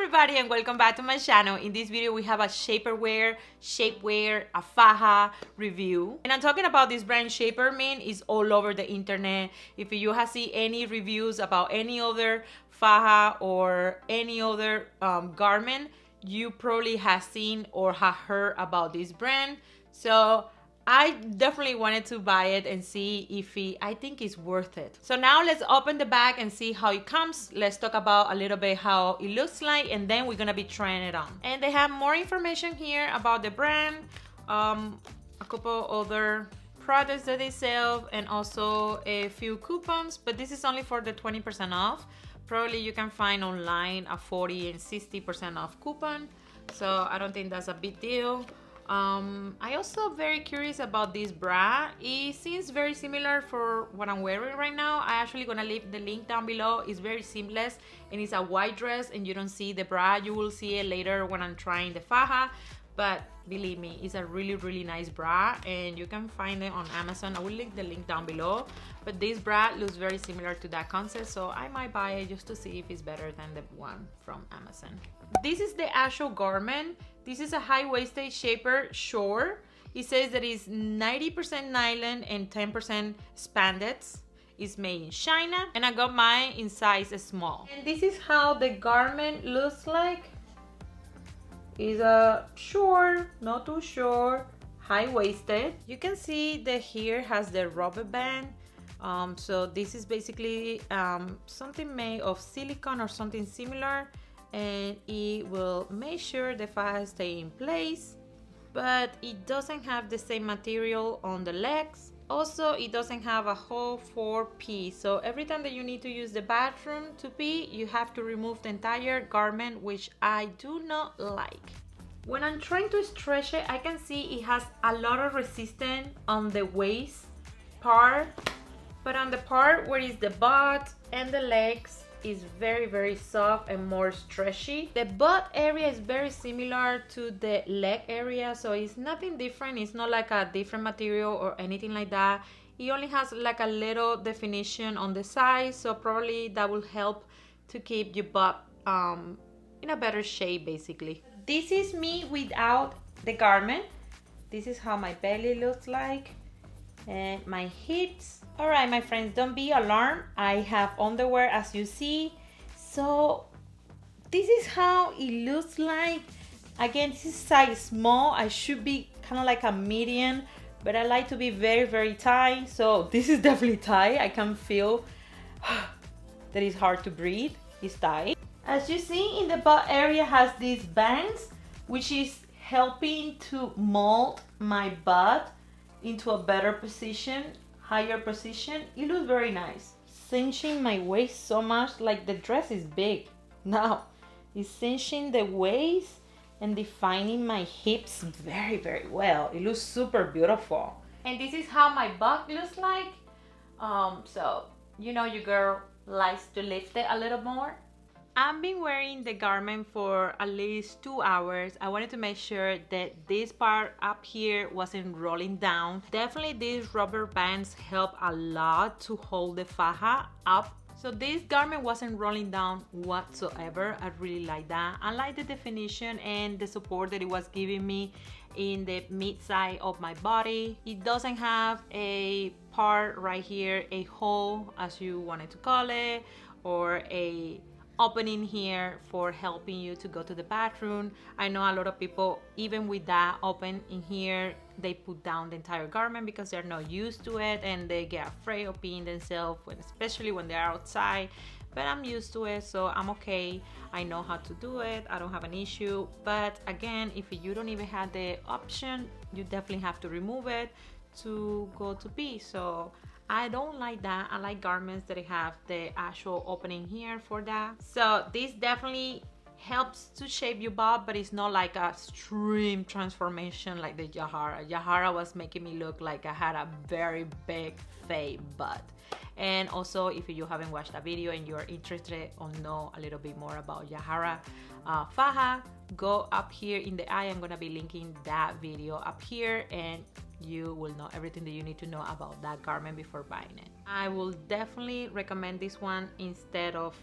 everybody and welcome back to my channel. In this video we have a Shapewear, a faja review. And I'm talking about this brand Shapermint. Is all over the internet. If you have seen any reviews about any other faja or any other garment, you probably have seen or have heard about this brand. So I definitely wanted to buy it and see if I think it's worth it. So now let's open the bag and see how it comes. Let's talk about a little bit how it looks like, and then we're gonna be trying it on. And they have more information here about the brand, a couple other products that they sell, and also a few coupons, but this is only for the 20% off. Probably you can find online a 40 and 60% off coupon, so I don't think that's a big deal. I also very curious about this bra. It seems very similar for what I'm wearing right now. I actually gonna leave the link down below. It's very seamless and it's a white dress and you don't see the bra. You will see it later when I'm trying the faja, but believe me, it's a really nice bra and you can find it on Amazon. I will link the link down below, but this bra looks very similar to that concept, so I might buy it just to see if it's better than the one from Amazon. This is the actual garment. This is a high-waisted shaper short. It says that it's 90% nylon and 10% spandex. It's made in China, and I got mine in size small. And this is how the garment looks like. It's a short, not too short, high-waisted. You can see that here has the rubber band. So this is basically something made of silicone or something similar, and it will make sure the faja stay in place, but it doesn't have the same material on the legs. Also, it doesn't have a hole for pee, so every time that you need to use the bathroom to pee, you have to remove the entire garment, which I do not like. When I'm trying to stretch it, I can see it has a lot of resistance on the waist part, but on the part where is the butt and the legs is very soft and more stretchy. The butt area is very similar to the leg area, so it's nothing different. It's not like a different material or anything like that. It only has like a little definition on the side, so probably that will help to keep your butt in a better shape basically. This is me without the garment. This is how my belly looks like and my hips. All right, my friends, don't be alarmed. I have underwear, as you see. So this is how it looks like. Again, this is size small. I should be kind of like a medium, but I like to be very tight. So this is definitely tight. I can feel that it's hard to breathe. It's tight. As you see, in the butt area has these bands, which is helping to mold my butt into a better position, higher position. It looks very nice. Cinching my waist so much, like the dress is big. Now it's cinching the waist and defining my hips very well. It looks super beautiful. And this is how my butt looks like. So you know your girl likes to lift it a little more. I've been wearing the garment for at least 2 hours. I wanted to make sure that this part up here wasn't rolling down. Definitely these rubber bands help a lot to hold the faja up. So this garment wasn't rolling down whatsoever. I really like that. I like the definition and the support that it was giving me in the mid side of my body. It doesn't have a part right here, a hole as you wanted to call it, or a opening here for helping you to go to the bathroom. I know a lot of people, even with that open in here, they put down the entire garment because they're not used to it and they get afraid of peeing themselves, especially when they're outside. But I'm used to it, so I'm okay. I know how to do it. I don't have an issue. But again, if you don't even have the option, you definitely have to remove it to go to pee. So I don't like that. I like garments that have the actual opening here for that. So this definitely helps to shape your butt, but it's not like a extreme transformation like the Yahara. Yahara was making me look like I had a very big fake butt. And also, if you haven't watched that video and you're interested or know a little bit more about Yahara faja, go up here in the eye. I'm gonna be linking that video up here, and you will know everything that you need to know about that garment before buying it. I will definitely recommend this one instead of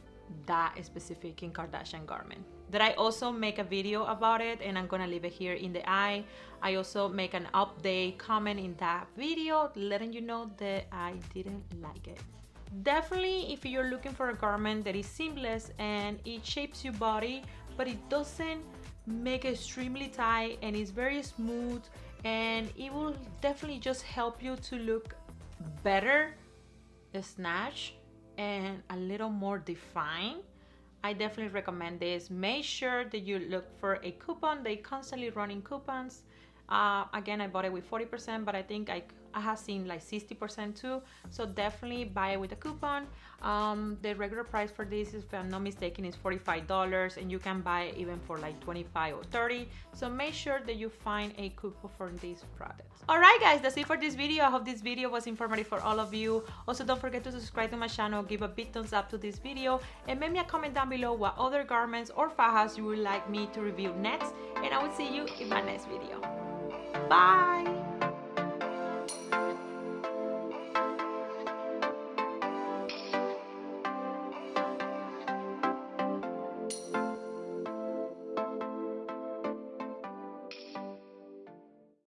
that specific Kim Kardashian garment. That I also make a video about it, and I'm gonna leave it here in the eye. I also make an update comment in that video letting you know that I didn't like it. Definitely, if you're looking for a garment that is seamless and it shapes your body, but it doesn't make it extremely tight and it's very smooth, and it will definitely just help you to look better, snatched, and a little more defined, I definitely recommend this. Make sure that you look for a coupon. They constantly running coupons. Again, I bought it with 40%, but I think I have seen like 60% too. So definitely buy it with a coupon. The regular price for this, if I'm not mistaken, is $45, and you can buy it even for like 25 or 30. So make sure that you find a coupon for these products. Alright guys, that's it for this video. I hope this video was informative for all of you. Also, don't forget to subscribe to my channel, give a big thumbs up to this video, and make me a comment down below what other garments or fajas you would like me to review next. And I will see you in my next video. Bye!